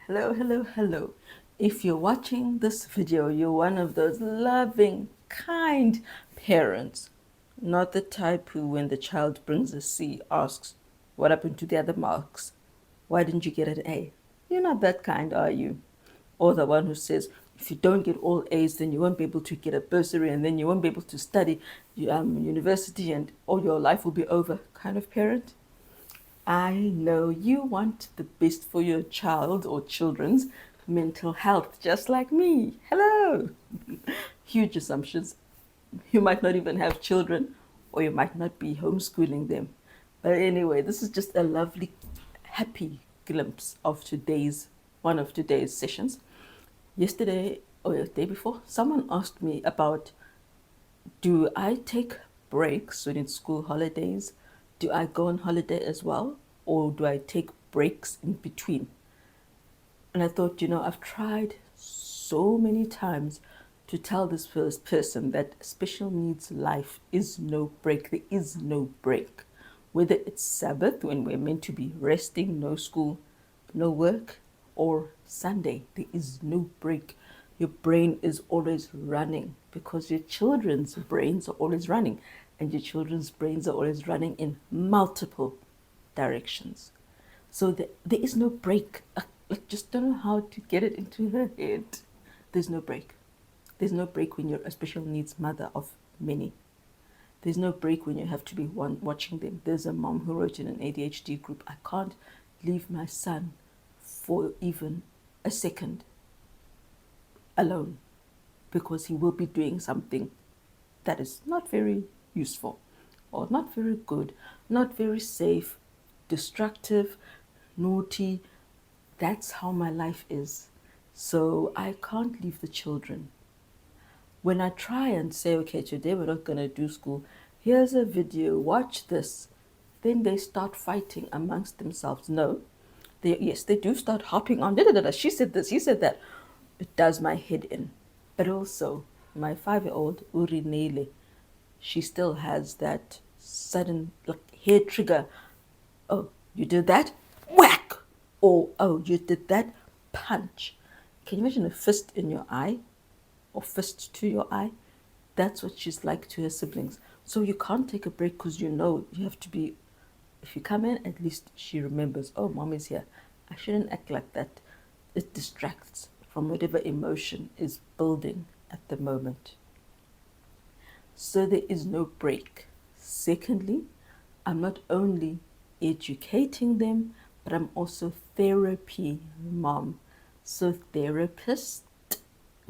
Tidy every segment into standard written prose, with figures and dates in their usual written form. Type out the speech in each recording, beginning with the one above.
Hello, hello, hello. If you're watching this video, you're one of those loving, kind parents, not the type who, when the child brings a C, asks, "What happened to the other marks? Why didn't you get an A?" You're not that kind, are you? Or the one who says, if you don't get all A's, then you won't be able to get a bursary and then you won't be able to study university and all your life will be over kind of parent? I know you want the best for your child or children's mental health, just like me. Hello! Huge assumptions. You might not even have children, or you might not be homeschooling them. But anyway, this is just a lovely, happy glimpse of one of today's sessions. Yesterday, or the day before, someone asked me about, do I take breaks when it's school holidays? Do I go on holiday as well? Or do I take breaks in between? And I thought, I've tried so many times to tell this first person that special needs life is no break. There is no break. Whether it's Sabbath, when we're meant to be resting, no school, no work, or Sunday, there is no break. Your brain is always running because your children's brains are always running, and your children's brains are always running in multiple directions. So there is no break. I just don't know how to get it into her head. There's no break. There's no break when you're a special needs mother of many. There's no break when you have to be watching them. There's a mom who wrote in an ADHD group, I can't leave my son for even a second alone because he will be doing something that is not very useful or not very good, not very safe, destructive, naughty. That's how my life is. So I can't leave the children. When I try and say, okay, today we're not going to do school, here's a video, watch this, then they start fighting amongst themselves. No, yes, they do start hopping on. She said this, he said that. It does my head in. But also, my 5-year-old, Urinele, she still has that sudden hair trigger. Oh, you did that? Whack! Or, oh, you did that? Punch. Can you imagine a fist in your eye? Or fist to your eye? That's what she's like to her siblings. So you can't take a break because you have to be, if you come in, at least she remembers, oh, mom is here. I shouldn't act like that. It distracts from whatever emotion is building at the moment. So there is no break. Secondly, I'm not only educating them, but I'm also therapy mom. So therapist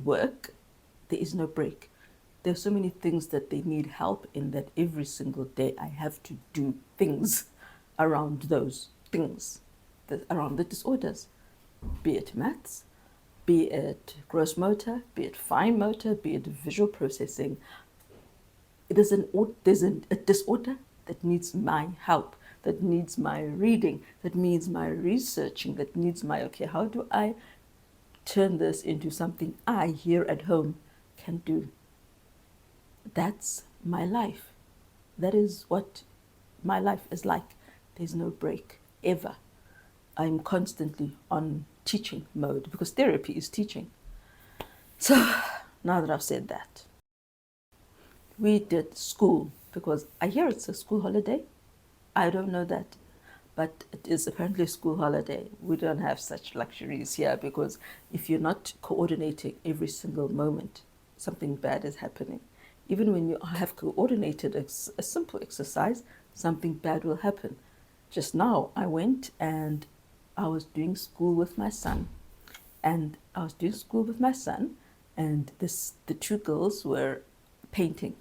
work, there is no break. There's so many things that they need help in that every single day I have to do things around those things, around the disorders, be it maths, be it gross motor, be it fine motor, be it visual processing. There's a disorder that needs my help, that needs my reading, that needs my researching, that needs my, okay, how do I turn this into something I here at home can do? That's my life. That is what my life is like. There's no break, ever. I'm constantly on teaching mode because therapy is teaching. So now that I've said that, we did school because I hear it's a school holiday. I don't know that, but it is apparently a school holiday. We don't have such luxuries here because if you're not coordinating every single moment, something bad is happening. Even when you have coordinated a simple exercise, something bad will happen. Just now, I went and I was doing school with my son. And the two girls were painting.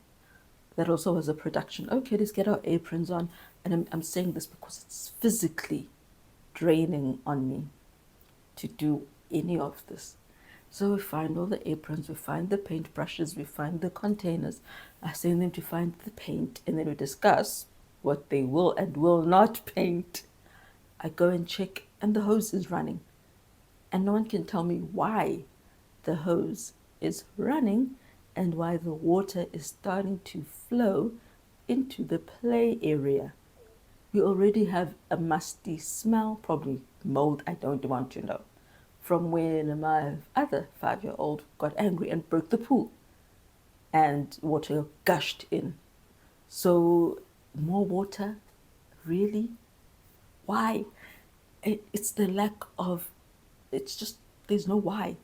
That also was a production. Okay, let's get our aprons on. And I'm saying this because it's physically draining on me to do any of this. So we find all the aprons, we find the paint brushes, we find the containers. I send them to find the paint, and then we discuss what they will and will not paint. I go and check, and the hose is running. And no one can tell me why the hose is running and why the water is starting to flow into the play area. We already have a musty smell, probably mold, I don't want to know, from when my other 5-year-old got angry and broke the pool and water gushed in. So, more water? Really? Why? It's the lack of, it's just, there's no why.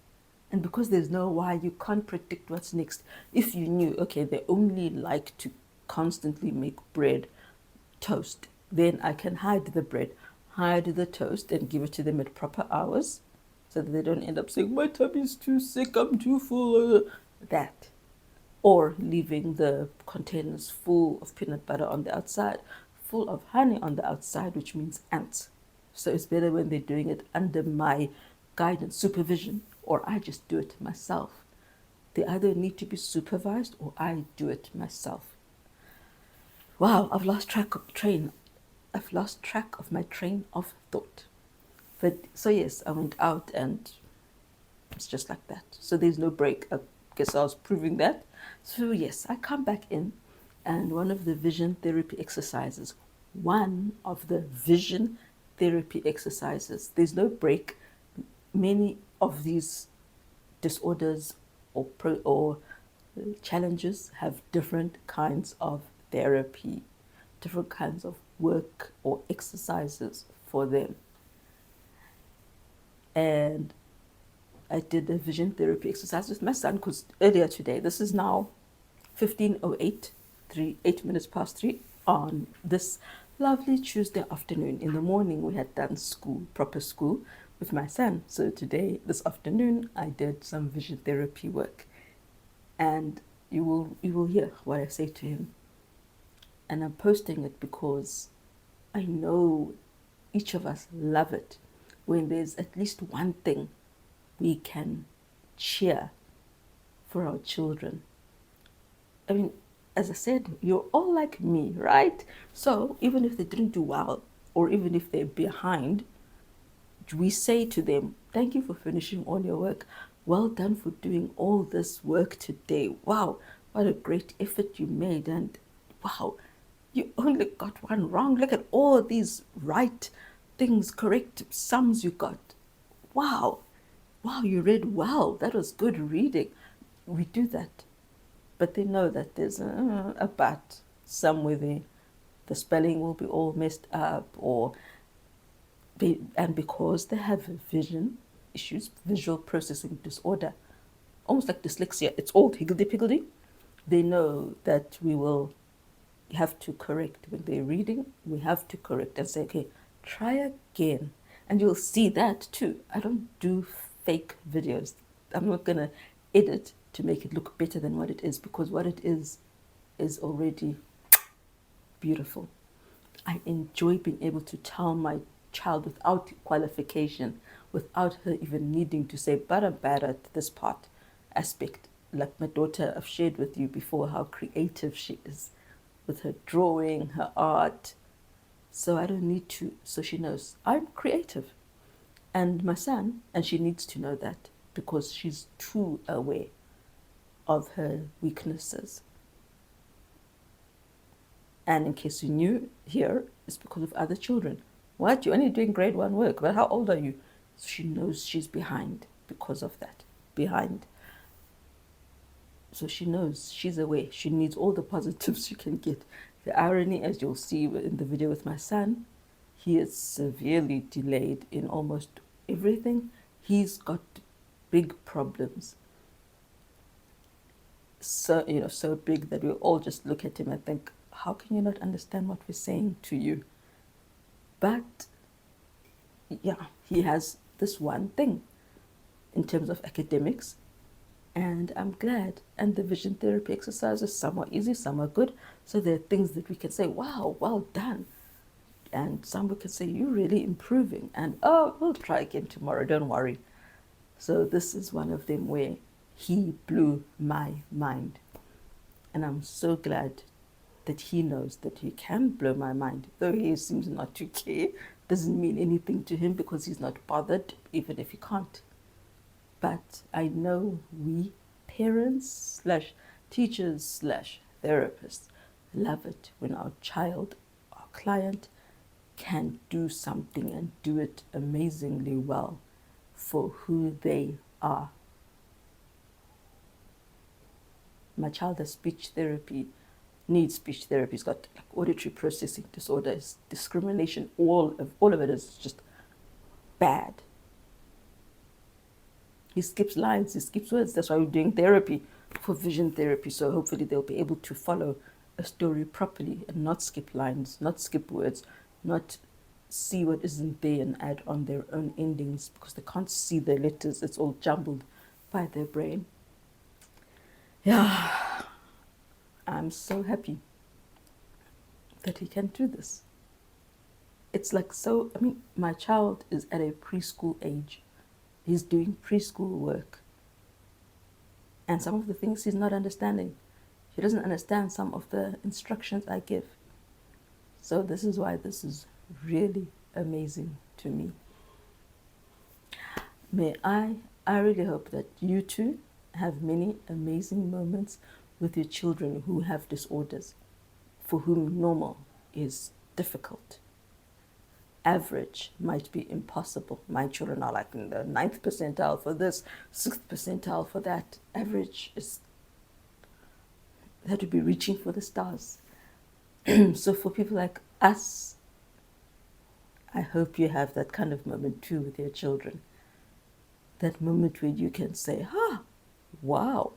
And because there's no why, you can't predict what's next. If you knew, okay, they only like to constantly make bread, toast, then I can hide the bread, hide the toast, and give it to them at proper hours so that they don't end up saying, my tummy's too sick, I'm too full. That. Or leaving the containers full of peanut butter on the outside, full of honey on the outside, which means ants. So it's better when they're doing it under my guidance, supervision, or I just do it myself. They either need to be supervised or I do it myself. Wow, I've lost track of my train of thought. But so yes, I went out and it's just like that. So there's no break. I guess I was proving that. So yes, I come back in, and one of the vision therapy exercises, there's no break. Many of these disorders or challenges have different kinds of therapy, different kinds of work or exercises for them. And I did a vision therapy exercise with my son because earlier today, this is now 15:08, 8 minutes past 3 on this lovely Tuesday afternoon. In the morning, we had done proper school with my son. So today, this afternoon, I did some vision therapy work. And you will hear what I say to him. And I'm posting it because I know each of us love it when there's at least one thing we can cheer for our children. I mean, as I said, you're all like me, right? So even if they didn't do well, or even if they're behind, we say to them, thank you for finishing all your work. Well done for doing all this work today. Wow, what a great effort you made. And wow, you only got one wrong. Look at all these right things, correct sums you got. Wow, you read well. That was good reading. We do that. But they know that there's a but somewhere there. The spelling will be all messed up, and because they have vision issues, visual processing disorder, almost like dyslexia, it's all higgledy-piggledy. They know that we will have to correct when they're reading. We have to correct and say, okay, try again. And you'll see that too. I don't do fake videos. I'm not going to edit to make it look better than what it is, because what it is already beautiful. I enjoy being able to tell my child without qualification, without her even needing to say, but I'm bad at this part aspect. Like my daughter, I've shared with you before how creative she is with her drawing, her art. So I don't need to, so she knows I'm creative. And my son, and she needs to know that because she's too aware of her weaknesses. And in case you knew, here it's because of other children. What? You're only doing grade 1 work, but how old are you? So she knows she's behind because of that. Behind. So she knows, she's aware. She needs all the positives she can get. The irony, as you'll see in the video with my son, he is severely delayed in almost everything. He's got big problems. So big that we all just look at him and think, how can you not understand what we're saying to you? But yeah, he has this one thing in terms of academics, and I'm glad. And the vision therapy exercises, some are easy, some are good. So there are things that we can say, wow, well done. And some we can say, you're really improving. And oh, we'll try again tomorrow, don't worry. So this is one of them where he blew my mind. And I'm so glad that he knows that he can blow my mind. Though he seems not to care, doesn't mean anything to him because he's not bothered, even if he can't. But I know we parents / teachers / therapists love it when our child, our client, can do something and do it amazingly well for who they are. My child has speech therapy, needs speech therapy. He's got like auditory processing disorders, discrimination. All of it is just bad. He skips lines, he skips words. That's why we're doing therapy for vision therapy. So hopefully they'll be able to follow a story properly and not skip lines, not skip words, not see what isn't there and add on their own endings because they can't see the letters. It's all jumbled by their brain. Yeah, I'm so happy that he can do this. It's like so, I mean, my child is at a preschool age. He's doing preschool work. And some of the things he's not understanding. He doesn't understand some of the instructions I give. So this is why this is really amazing to me. I really hope that you too have many amazing moments with your children who have disorders, for whom normal is difficult. Average might be impossible. My children are like in the 9th percentile for this, 6th percentile for that. Average is, they have to be reaching for the stars. So for people like us, I hope you have that kind of moment too with your children. That moment where you can say, wow,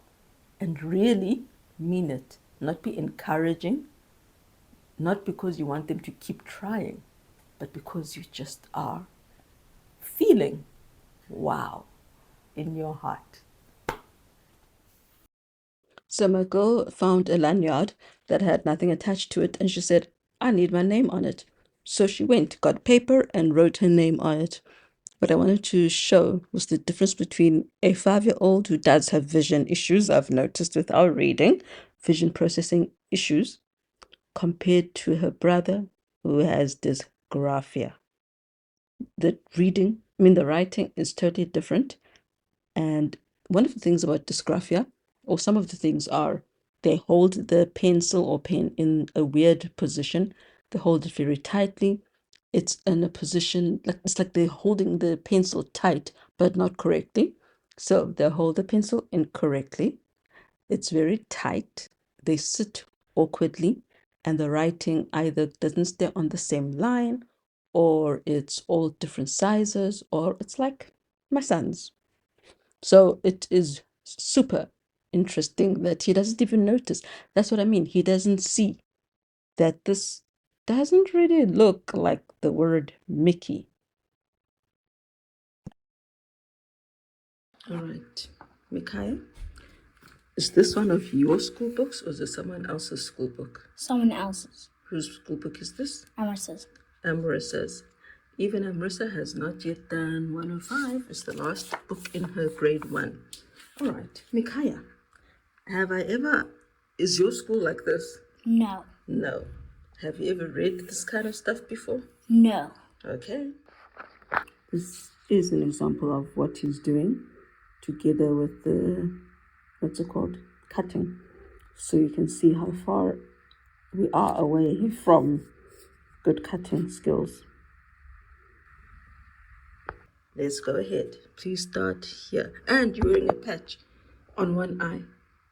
and really mean it. Not be encouraging, not because you want them to keep trying, but because you just are feeling wow in your heart. So my girl found a lanyard that had nothing attached to it, and she said, I need my name on it. So she went, got paper, and wrote her name on it. What I wanted to show was the difference between a 5-year-old who does have vision issues, I've noticed with our reading, vision processing issues, compared to her brother who has dysgraphia. The writing is totally different. And one of the things about dysgraphia, or some of the things are, they hold the pencil or pen in a weird position. They hold it very tightly. It's in a position, it's like they're holding the pencil tight, but not correctly. So they hold the pencil incorrectly. It's very tight. They sit awkwardly, and the writing either doesn't stay on the same line, or it's all different sizes, or it's like my son's. So it is super interesting that he doesn't even notice. That's what I mean. He doesn't see that this doesn't really look like the word Mickey. All right, Mikaya, is this one of your school books or is it someone else's school book? Someone else's. Whose school book is this? Amarissa's. Amarissa's. Even Amarissa has not yet done 105. It's the last book in her grade 1. All right, Mikaya, is your school like this? No. No. Have you ever read this kind of stuff before? No. Okay. This is an example of what he's doing together with the, cutting. So you can see how far we are away from good cutting skills. Let's go ahead. Please start here. And you're wearing a patch on one eye.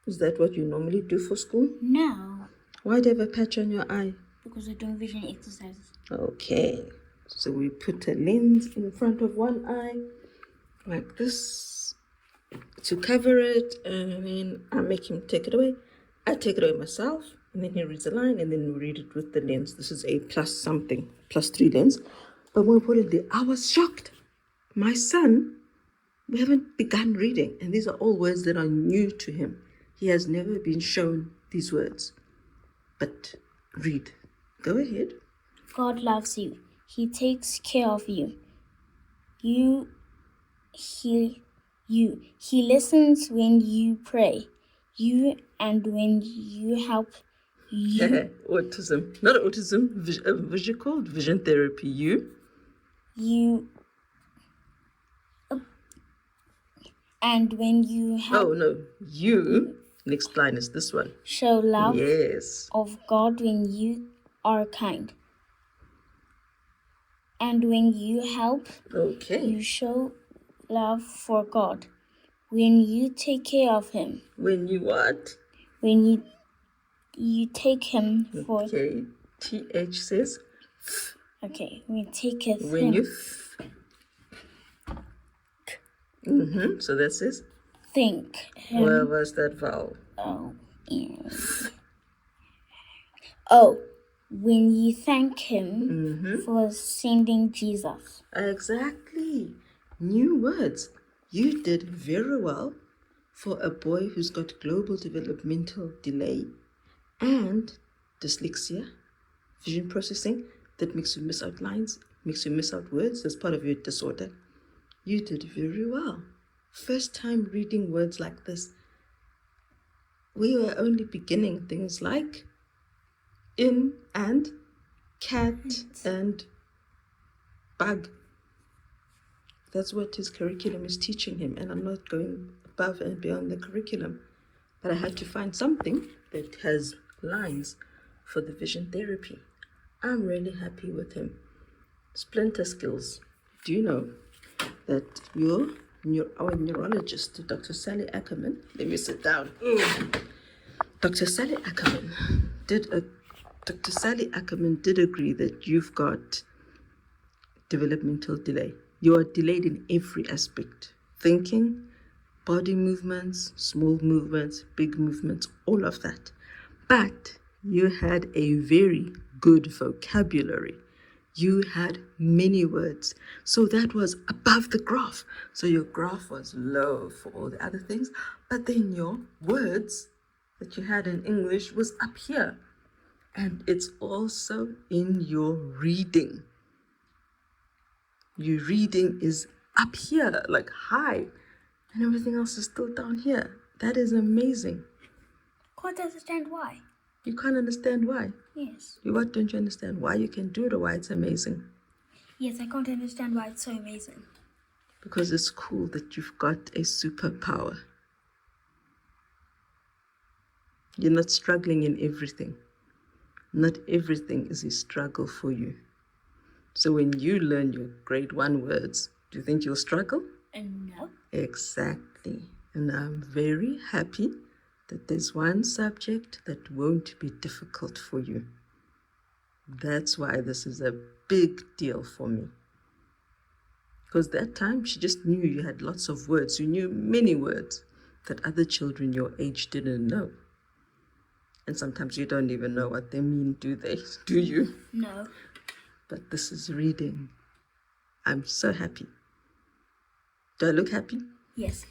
Is that what you normally do for school? No. Why do you have a patch on your eye? Because we're doing vision exercises. Okay. So we put a lens in front of one eye, like this, to cover it, and then I make him take it away. I take it away myself, and then he reads the line, and then we read it with the lens. This is a +3 lens. But more importantly, I was shocked. My son, we haven't begun reading, and these are all words that are new to him. He has never been shown these words. But read. Go ahead. God loves you. He takes care of you. He listens when you pray. And when you help you. Autism. Not autism. Vision therapy. And when you help. Oh no, you. Next line is this one. Show love. Yes. Of God when you are kind. And when you help. Okay. You show love for God. When you take care of him. When you what? When you take him for. Okay. TH says. Okay. We take it When him. You. So that says. Think him. Where was that vowel? Oh, when you thank him for sending Jesus. Exactly. New words. You did very well for a boy who's got global developmental delay and dyslexia, vision processing, that makes you miss out lines, makes you miss out words as part of your disorder. You did very well. First time reading words like this. We were only beginning things like in and cat and bug. That's what his curriculum is teaching him, and I'm not going above and beyond the curriculum. But I had to find something that has lines for the vision therapy. I'm really happy with him. Splinter skills. Do you know that our neurologist, Dr. Sally Ackerman, let me sit down. Dr. Sally Ackerman did agree that you've got developmental delay. You are delayed in every aspect. Thinking, body movements, small movements, big movements, all of that. But you had a very good vocabulary. You had many words. So that was above the graph. So your graph was low for all the other things. But then your words that you had in English was up here. And it's also in your reading. Your reading is up here, like high, and everything else is still down here. That is amazing. Can't understand why. You can't understand why? Yes. What don't you understand? Why you can do it or why it's amazing? Yes, I can't understand why it's so amazing. Because it's cool that you've got a superpower. You're not struggling in everything. Not everything is a struggle for you. So when you learn your grade 1 words, do you think you'll struggle? No. Exactly. And I'm very happy that there's one subject that won't be difficult for you. That's why this is a big deal for me. Because that time she just knew you had lots of words. You knew many words that other children your age didn't know. And sometimes you don't even know what they mean, do they? Do you? No. But this is reading. I'm so happy. Do I look happy? Yes.